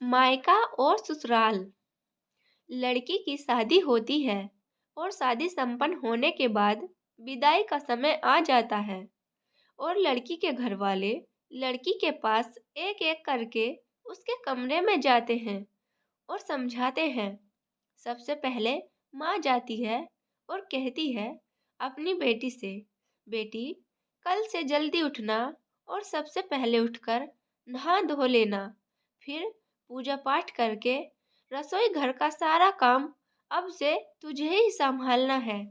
मायका और ससुराल। लड़की की शादी होती है और शादी संपन्न होने के बाद विदाई का समय आ जाता है और लड़की के घर वाले लड़की के पास एक एक करके उसके कमरे में जाते हैं और समझाते हैं। सबसे पहले माँ जाती है और कहती है अपनी बेटी से, बेटी कल से जल्दी उठना और सबसे पहले उठकर नहा धो लेना, फिर पूजा पाठ करके रसोई घर का सारा काम अब से तुझे ही संभालना है।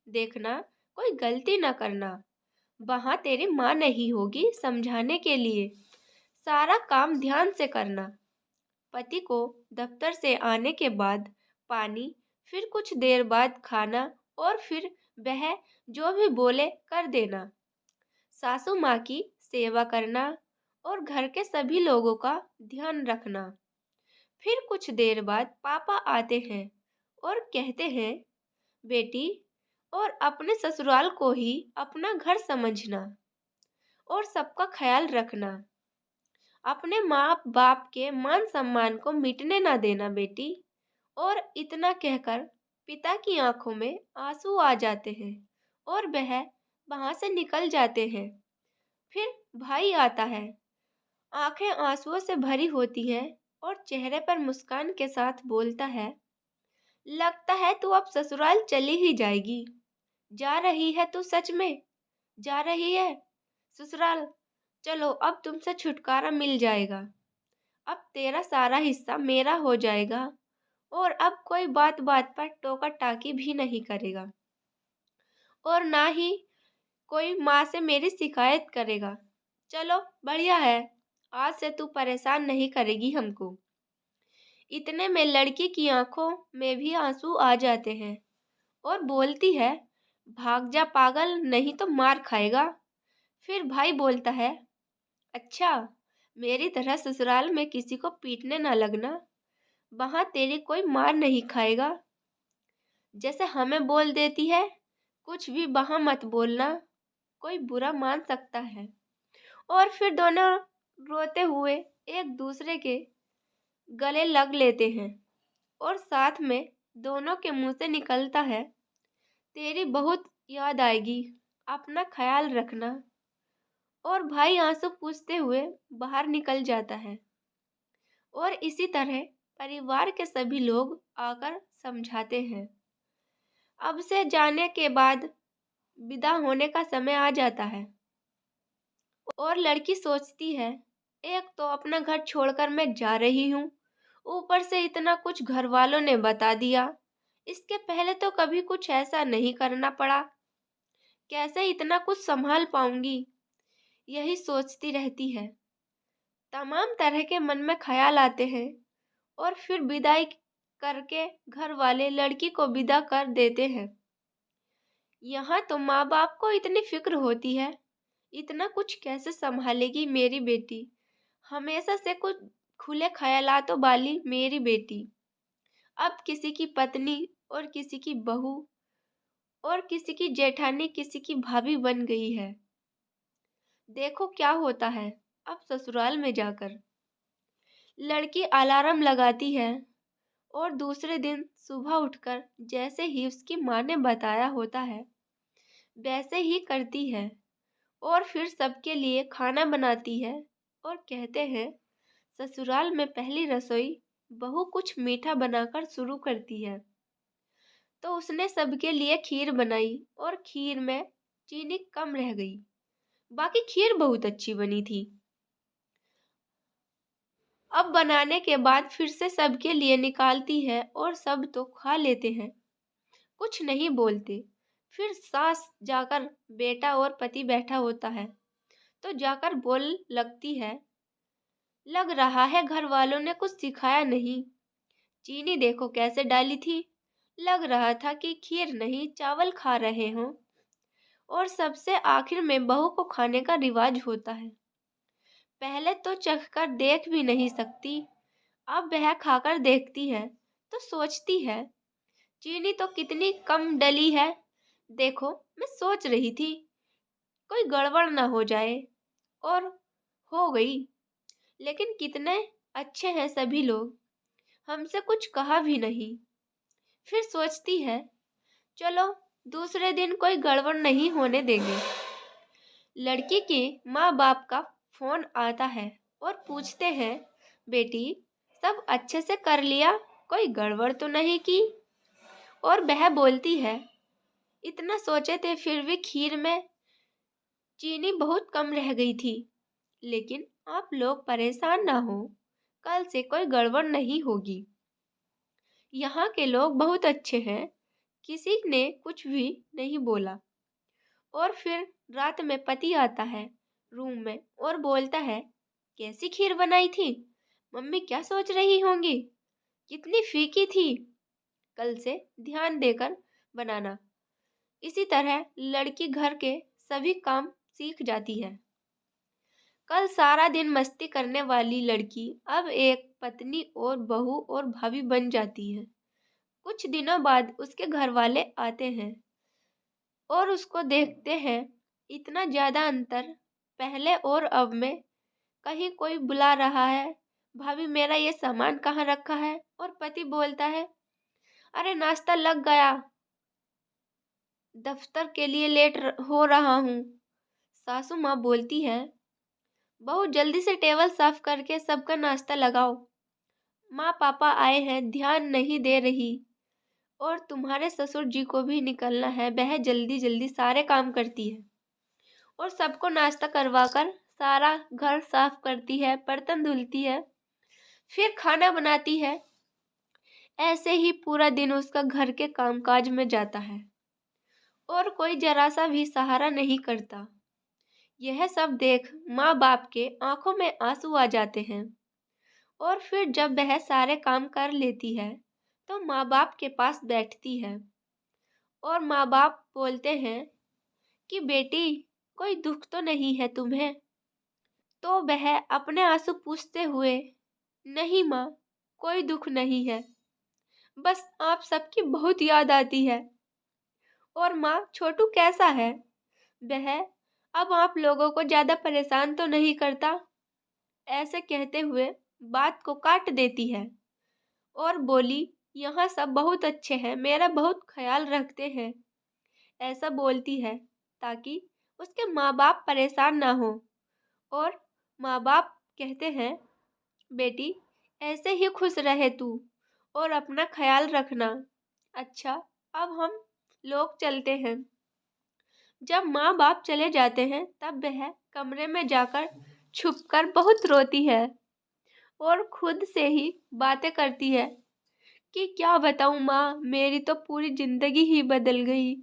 देखना कोई गलती न करना, वहाँ तेरी माँ नहीं होगी समझाने के लिए। सारा काम ध्यान से करना। पति को दफ्तर से आने के बाद पानी, फिर कुछ देर बाद खाना और फिर वह जो भी बोले कर देना। सासू माँ की सेवा करना और घर के सभी लोगों का ध्यान रखना। फिर कुछ देर बाद पापा आते हैं और कहते हैं, बेटी और अपने ससुराल को ही अपना घर समझना और सबका ख्याल रखना। अपने माँ बाप के मान सम्मान को मिटने ना देना बेटी। और इतना कहकर पिता की आंखों में आंसू आ जाते हैं और वह वहां से निकल जाते हैं। फिर भाई आता है, आंखें आंसुओं से भरी होती हैं और चेहरे पर मुस्कान के साथ बोलता है, लगता है तू अब ससुराल चली ही जाएगी। जा रही है तू, सच में जा रही है ससुराल? चलो अब तुमसे छुटकारा मिल जाएगा। अब तेरा सारा हिस्सा मेरा हो जाएगा और अब कोई बात बात पर टोका टाकी भी नहीं करेगा और ना ही कोई माँ से मेरी शिकायत करेगा। चलो बढ़िया है, आज से तू परेशान नहीं करेगी हमको। इतने में लड़की की आंखों में भी आंसू आ जाते हैं और बोलती है, भाग जा पागल, नहीं तो मार खाएगा। फिर भाई बोलता है, अच्छा मेरी तरह ससुराल में किसी को पीटने ना लगना, वहां तेरी कोई मार नहीं खाएगा। जैसे हमें बोल देती है, कुछ भी वहां मत बोलना, कोई बुरा मान सकता है। और फिर दोनों रोते हुए एक दूसरे के गले लग लेते हैं और साथ में दोनों के मुंह से निकलता है, तेरी बहुत याद आएगी, अपना ख्याल रखना। और भाई आंसू पूछते हुए बाहर निकल जाता है और इसी तरह परिवार के सभी लोग आकर समझाते हैं। अब से जाने के बाद विदा होने का समय आ जाता है और लड़की सोचती है, एक तो अपना घर छोड़कर मैं जा रही हूँ, ऊपर से इतना कुछ घर वालों ने बता दिया। इसके पहले तो कभी कुछ ऐसा नहीं करना पड़ा, कैसे इतना कुछ संभाल पाऊंगी? यही सोचती रहती है। तमाम तरह के मन में ख्याल आते हैं और फिर विदाई करके घर वाले लड़की को विदा कर देते हैं। यहाँ तो माँ बाप को इतनी फिक्र होती है, इतना कुछ कैसे संभालेगी मेरी बेटी, हमेशा से कुछ खुले ख्यालातों वाली मेरी बेटी अब किसी की पत्नी और किसी की बहू और किसी की जेठानी, किसी की भाभी बन गई है। देखो क्या होता है अब ससुराल में जाकर। लड़की अलार्म लगाती है और दूसरे दिन सुबह उठकर जैसे ही उसकी माँ ने बताया होता है वैसे ही करती है और फिर सबके लिए खाना बनाती है और कहते हैं, ससुराल में पहली रसोई बहू कुछ मीठा बनाकर शुरू करती है। तो उसने सबके लिए खीर बनाई और खीर में चीनी कम रह गई, बाकी खीर बहुत अच्छी बनी थी। अब बनाने के बाद फिर से सबके लिए निकालती है और सब तो खा लेते हैं, कुछ नहीं बोलते। फिर सास जाकर, बेटा और पति बैठा होता है तो जाकर बोल लगती है, लग रहा है घर वालों ने कुछ सिखाया नहीं, चीनी देखो कैसे डाली थी, लग रहा था कि खीर नहीं चावल खा रहे हों। और सबसे आखिर में बहू को खाने का रिवाज होता है। पहले तो चखकर देख भी नहीं सकती, अब वह खाकर देखती है तो सोचती है, चीनी तो कितनी कम डली है। देखो मैं सोच रही थी कोई गड़बड़ ना हो जाए, और हो गई। लेकिन कितने अच्छे हैं सभी लोग, हमसे कुछ कहा भी नहीं। फिर सोचती है, चलो दूसरे दिन कोई गड़बड़ नहीं होने देंगे। लड़की के माँ बाप का फोन आता है और पूछते हैं, बेटी सब अच्छे से कर लिया, कोई गड़बड़ तो नहीं की? और वह बोलती है, इतना सोचे थे फिर भी खीर में चीनी बहुत कम रह गई थी। लेकिन आप लोग परेशान ना हो, कल से कोई गड़बड़ नहीं होगी। यहाँ के लोग बहुत अच्छे हैं, किसी ने कुछ भी नहीं बोला। और फिर रात में पति आता है रूम में और बोलता है, कैसी खीर बनाई थी? मम्मी क्या सोच रही होंगी, कितनी फीकी थी, कल से ध्यान देकर बनाना। इसी तरह लड़की घर के सभी काम सीख जाती है। कल सारा दिन मस्ती करने वाली लड़की अब एक पत्नी और बहू और भाभी बन जाती है। कुछ दिनों बाद उसके घर वाले आते हैं और उसको देखते हैं। इतना ज्यादा अंतर पहले और अब में। कहीं कोई बुला रहा है, भाभी मेरा ये सामान कहाँ रखा है? और पति बोलता है, अरे नाश्ता लग गया, दफ्तर के लिए हो रहा हूँ। सासू माँ बोलती है, बहू जल्दी से टेबल साफ करके सबका नाश्ता लगाओ, माँ पापा आए हैं, ध्यान नहीं दे रही। और तुम्हारे ससुर जी को भी निकलना है, वह जल्दी जल्दी सारे काम करती है और सबको नाश्ता करवाकर सारा घर साफ करती है, बर्तन धुलती है, फिर खाना बनाती है। ऐसे ही पूरा दिन उसका घर के कामकाज में जाता है और कोई जरा सा भी सहारा नहीं करता। यह सब देख माँ बाप के आंखों में आंसू आ जाते हैं। और फिर जब वह सारे काम कर लेती है तो माँ बाप के पास बैठती है और माँ बाप बोलते हैं कि बेटी कोई दुख तो नहीं है तुम्हें? तो वह अपने आंसू पूछते हुए, नहीं माँ, कोई दुख नहीं है, बस आप सबकी बहुत याद आती है। और माँ छोटू कैसा है? वह अब आप लोगों को ज्यादा परेशान तो नहीं करता? ऐसे कहते हुए बात को काट देती है और बोली, यहाँ सब बहुत अच्छे हैं, मेरा बहुत ख्याल रखते हैं। ऐसा बोलती है ताकि उसके माँ बाप परेशान ना हो। और माँ बाप कहते हैं, बेटी ऐसे ही खुश रहे तू और अपना ख्याल रखना। अच्छा, अब हम लोग चलते हैं। जब माँ बाप चले जाते हैं तब वह कमरे में जाकर छुपकर बहुत रोती है और खुद से ही बातें करती है कि क्या बताऊँ माँ, मेरी तो पूरी जिंदगी ही बदल गई।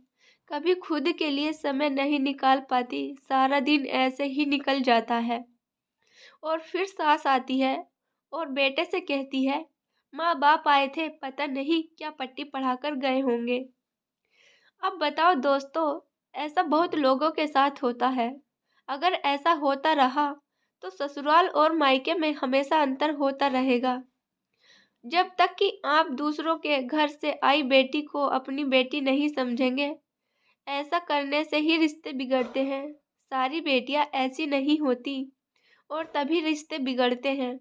कभी खुद के लिए समय नहीं निकाल पाती, सारा दिन ऐसे ही निकल जाता है। और फिर सास आती है और बेटे से कहती है, माँ बाप आए थे, पता नहीं क्या पट्टी पढ़ाकर गए होंगे। अब बताओ दोस्तों, ऐसा बहुत लोगों के साथ होता है। अगर ऐसा होता रहा तो ससुराल और मायके में हमेशा अंतर होता रहेगा। जब तक कि आप दूसरों के घर से आई बेटी को अपनी बेटी नहीं समझेंगे, ऐसा करने से ही रिश्ते बिगड़ते हैं। सारी बेटियां ऐसी नहीं होती और तभी रिश्ते बिगड़ते हैं।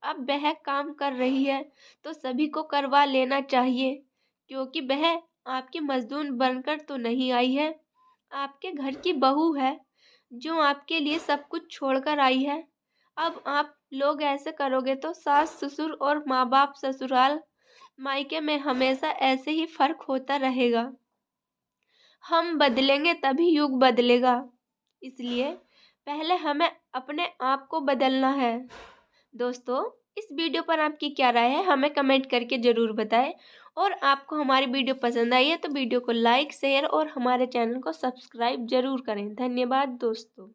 अब वह काम कर रही है तो सभी को करवा लेना चाहिए, क्योंकि वह आपकी मजदूर बनकर तो नहीं आई है, आपके घर की बहू है जो आपके लिए सब कुछ छोड़कर आई है। अब आप लोग ऐसे करोगे तो सास ससुर और माँ बाप ससुराल मायके में हमेशा ऐसे ही फर्क होता रहेगा। हम बदलेंगे तभी युग बदलेगा। इसलिए पहले हमें अपने आप को बदलना है। दोस्तों, इस वीडियो पर आपकी क्या राय है हमें कमेंट करके ज़रूर बताएं। और आपको हमारी वीडियो पसंद आई है तो वीडियो को लाइक शेयर और हमारे चैनल को सब्सक्राइब ज़रूर करें। धन्यवाद दोस्तों।